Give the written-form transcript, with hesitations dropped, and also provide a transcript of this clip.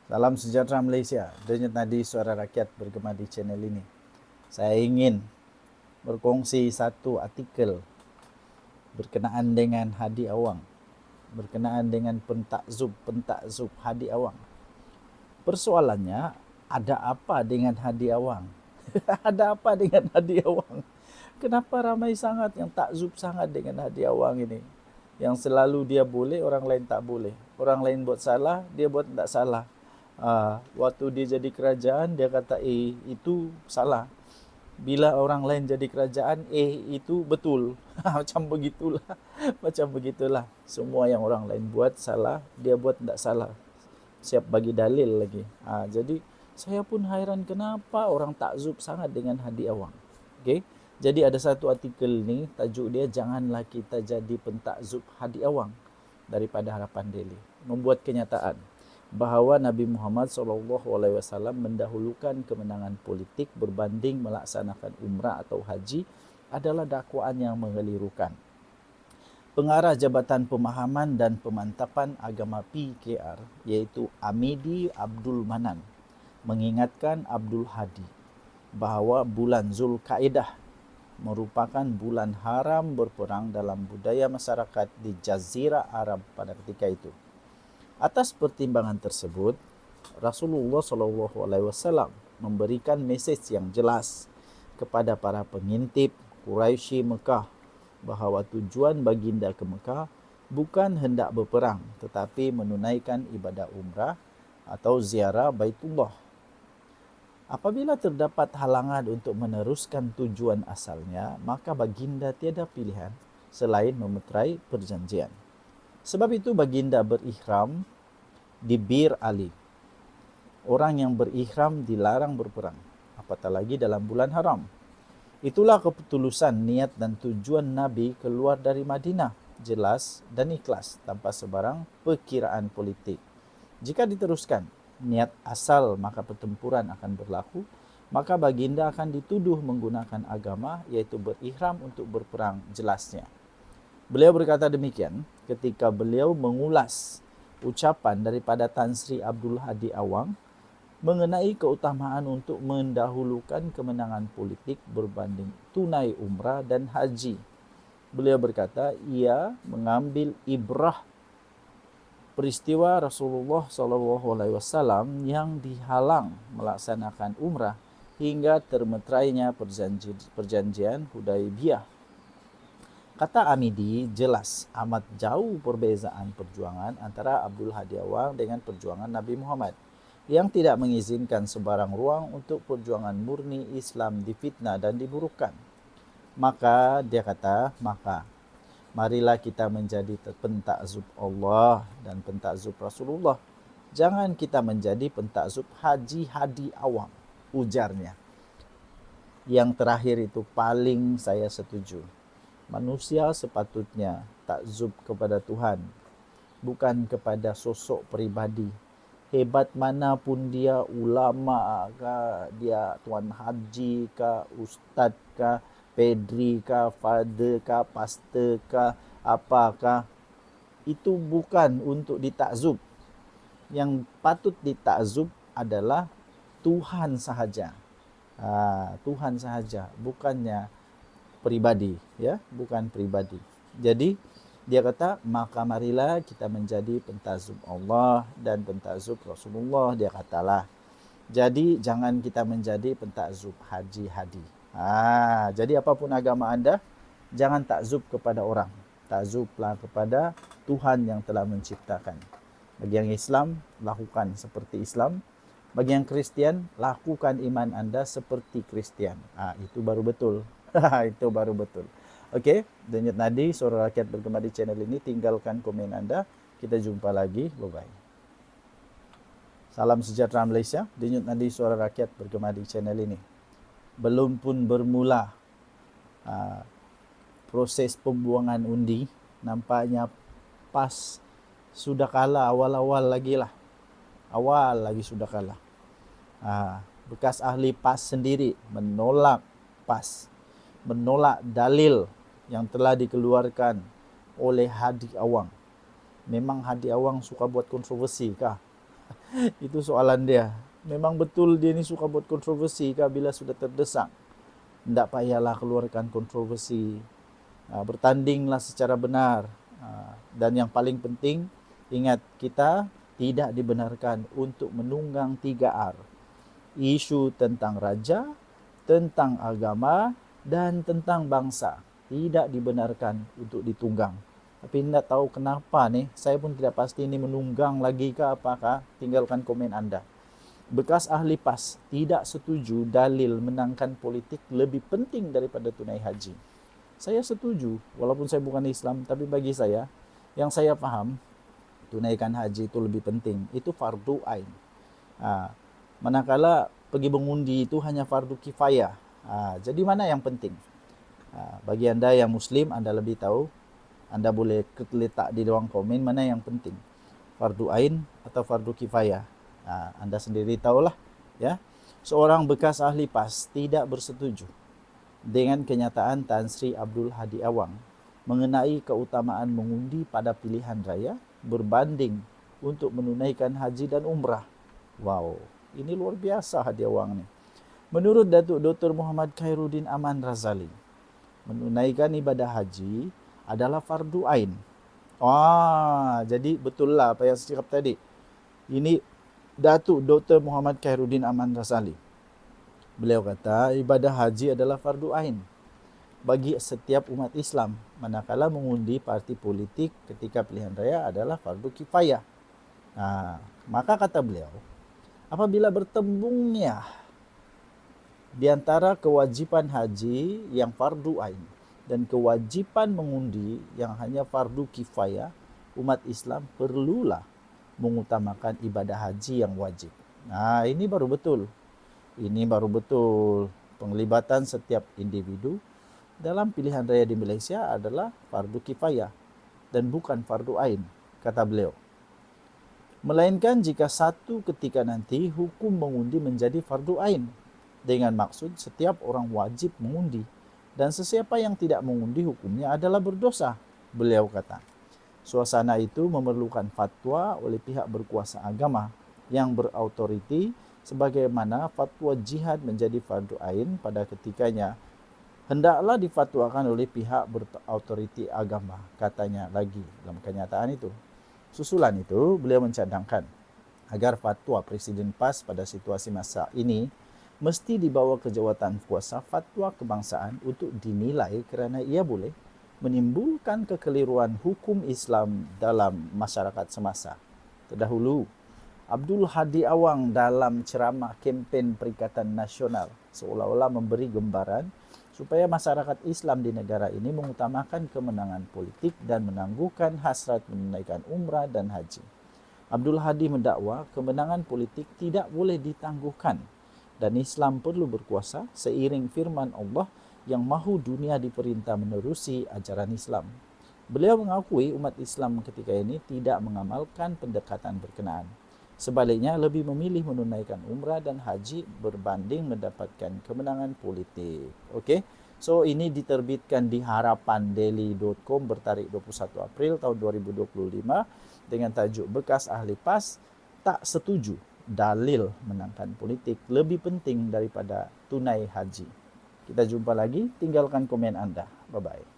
Salam sejahtera Malaysia. Denyut nadi suara rakyat bergema di channel ini. Saya ingin berkongsi satu artikel berkenaan dengan Hadi Awang, berkenaan dengan pentakzub Hadi Awang. Persoalannya, ada apa dengan Hadi Awang? Ada apa dengan Hadi Awang? Kenapa ramai sangat yang takzub sangat dengan Hadi Awang ini? Yang selalu dia boleh, orang lain tak boleh. Orang lain buat salah, dia buat tak salah. Waktu dia jadi kerajaan, dia kata itu salah. Bila orang lain jadi kerajaan, itu betul. Macam begitulah. Macam begitulah. Semua yang orang lain buat salah, dia buat tak salah. Siap bagi dalil lagi. Jadi saya pun hairan kenapa orang takzub sangat dengan Hadi Awang. Okay? Jadi ada satu artikel ni, tajuk dia janganlah kita jadi pentakzub Hadi Awang daripada Harapan Daily. Membuat kenyataan bahawa Nabi Muhammad SAW mendahulukan kemenangan politik berbanding melaksanakan umrah atau haji adalah dakwaan yang mengelirukan. Pengarah Jabatan Pemahaman dan Pemantapan Agama PKR iaitu Amidi Abdul Manan mengingatkan Abdul Hadi bahawa bulan Zulkaidah merupakan bulan haram berperang dalam budaya masyarakat di Jazirah Arab pada ketika itu. Atas pertimbangan tersebut, Rasulullah SAW memberikan mesej yang jelas kepada para pengintip Quraisy Mekah bahawa tujuan baginda ke Mekah bukan hendak berperang tetapi menunaikan ibadah umrah atau ziarah Baitullah. Apabila terdapat halangan untuk meneruskan tujuan asalnya, maka baginda tiada pilihan selain memeterai perjanjian. Sebab itu baginda berikhram di Bir Ali. Orang yang berikhram dilarang berperang, apatah lagi dalam bulan haram. Itulah ketulusan niat dan tujuan Nabi keluar dari Madinah, jelas dan ikhlas tanpa sebarang perkiraan politik. Jika diteruskan niat asal, maka pertempuran akan berlaku, maka baginda akan dituduh menggunakan agama iaitu berikhram untuk berperang, jelasnya. Beliau berkata demikian ketika beliau mengulas ucapan daripada Tan Sri Abdul Hadi Awang mengenai keutamaan untuk mendahulukan kemenangan politik berbanding tunai umrah dan haji. Beliau berkata ia mengambil ibrah peristiwa Rasulullah SAW yang dihalang melaksanakan umrah hingga termeterainya perjanjian Hudaibiyah. Kata Amidi, jelas amat jauh perbezaan perjuangan antara Abdul Hadi Awang dengan perjuangan Nabi Muhammad yang tidak mengizinkan sebarang ruang untuk perjuangan murni Islam difitnah dan diburukan. Maka dia kata, marilah kita menjadi pentakzub Allah dan pentakzub Rasulullah. Jangan kita menjadi pentakzub Haji Hadi Awang, ujarnya. Yang terakhir itu paling saya setuju. Manusia sepatutnya takzub kepada Tuhan, bukan kepada sosok peribadi. Hebat manapun dia, ulama kah, dia tuan haji kah, ustaz kah, pedri kah, father kah, pastor kah, apakah, itu bukan untuk ditakzub. Yang patut ditakzub adalah Tuhan sahaja. Tuhan sahaja, bukannya pribadi, ya, bukan pribadi. Jadi dia kata, maka marilah kita menjadi pentakzub Allah dan pentakzub Rasulullah, dia katalah. Jadi jangan kita menjadi pentakzub Haji Hadi. Jadi apapun agama anda, jangan takzub kepada orang. Takzublah kepada Tuhan yang telah menciptakan. Bagi yang Islam, lakukan seperti Islam. Bagi yang Kristian, lakukan iman anda seperti Kristian. Itu baru betul. Itu baru betul. Okey, Denyut Nadi Suara Rakyat bergema di channel ini. Tinggalkan komen anda. Kita jumpa lagi. Bye-bye. Salam sejahtera Malaysia. Denyut Nadi Suara Rakyat bergema di channel ini. Belum pun bermula proses pembuangan undi, nampaknya PAS sudah kalah awal-awal lagi lah. Awal lagi sudah kalah. Bekas ahli PAS sendiri menolak PAS, menolak dalil yang telah dikeluarkan oleh Hadi Awang. Memang Hadi Awang suka buat kontroversi kah? Itu soalan dia. Memang betul dia ni suka buat kontroversi kah bila sudah terdesak? Tidak payahlah keluarkan kontroversi. Bertandinglah secara benar. Dan yang paling penting, ingat kita tidak dibenarkan untuk menunggang 3R. Isu tentang raja, tentang agama, dan tentang bangsa. Tidak dibenarkan untuk ditunggang. Tapi tidak tahu kenapa nih, saya pun tidak pasti ini menunggang lagi ke apakah, tinggalkan komen Anda. Bekas ahli PAS tidak setuju dalil menangkan politik lebih penting daripada tunai haji. Saya setuju, walaupun saya bukan Islam, tapi bagi saya, yang saya paham, tunaikan haji itu lebih penting. Itu fardu ain. Manakala pergi mengundi itu hanya fardu kifayah. Jadi mana yang penting? Bagi Anda yang Muslim, Anda lebih tahu. Anda boleh letak di ruang komen mana yang penting, fardu ain atau fardu kifayah. Anda sendiri tahulah, ya. Seorang bekas ahli PAS tidak bersetuju dengan kenyataan Tan Sri Abdul Hadi Awang mengenai keutamaan mengundi pada pilihan raya berbanding untuk menunaikan haji dan umrah. Wow, ini luar biasa Hadi Awang ni. Menurut Datuk Dr. Muhammad Khairuddin Aman Razali, menunaikan ibadah haji adalah fardu ain. Jadi betul lah apa yang saya cakap tadi. Ini Datuk Dr. Muhammad Khairuddin Aman Razali. Beliau kata ibadah haji adalah fardu ain bagi setiap umat Islam. Manakala mengundi parti politik ketika pilihan raya adalah fardu kifayah. Maka kata beliau, apabila bertembungnya di antara kewajiban haji yang fardu ain dan kewajiban mengundi yang hanya fardu kifayah, umat Islam perlulah mengutamakan ibadah haji yang wajib. Ini baru betul. Ini baru betul. Penglibatan setiap individu dalam pilihan raya di Malaysia adalah fardu kifayah dan bukan fardu ain, kata beliau. Melainkan jika satu ketika nanti hukum mengundi menjadi fardu ain dengan maksud setiap orang wajib mengundi dan sesiapa yang tidak mengundi hukumnya adalah berdosa, beliau kata. Suasana itu memerlukan fatwa oleh pihak berkuasa agama yang berautoriti sebagaimana fatwa jihad menjadi fardu ain pada ketikanya. Hendaklah difatwakan oleh pihak berautoriti agama, katanya lagi dalam kenyataan itu. Susulan itu, beliau mencadangkan agar fatwa Presiden PAS pada situasi masa ini mesti dibawa ke jawatan kuasa fatwa kebangsaan untuk dinilai kerana ia boleh menimbulkan kekeliruan hukum Islam dalam masyarakat semasa. Terdahulu, Abdul Hadi Awang dalam ceramah kempen Perikatan Nasional seolah-olah memberi gambaran supaya masyarakat Islam di negara ini mengutamakan kemenangan politik dan menangguhkan hasrat menunaikan umrah dan haji. Abdul Hadi mendakwa kemenangan politik tidak boleh ditangguhkan dan Islam perlu berkuasa seiring firman Allah yang mahu dunia diperintah menerusi ajaran Islam. Beliau mengakui umat Islam ketika ini tidak mengamalkan pendekatan berkenaan. Sebaliknya lebih memilih menunaikan umrah dan haji berbanding mendapatkan kemenangan politik. Okey. So ini diterbitkan di harapandaily.com bertarikh 21 April tahun 2025 dengan tajuk bekas ahli PAS tak setuju dalil menangkan politik lebih penting daripada tunai haji. Kita jumpa lagi, tinggalkan komen anda. Bye-bye.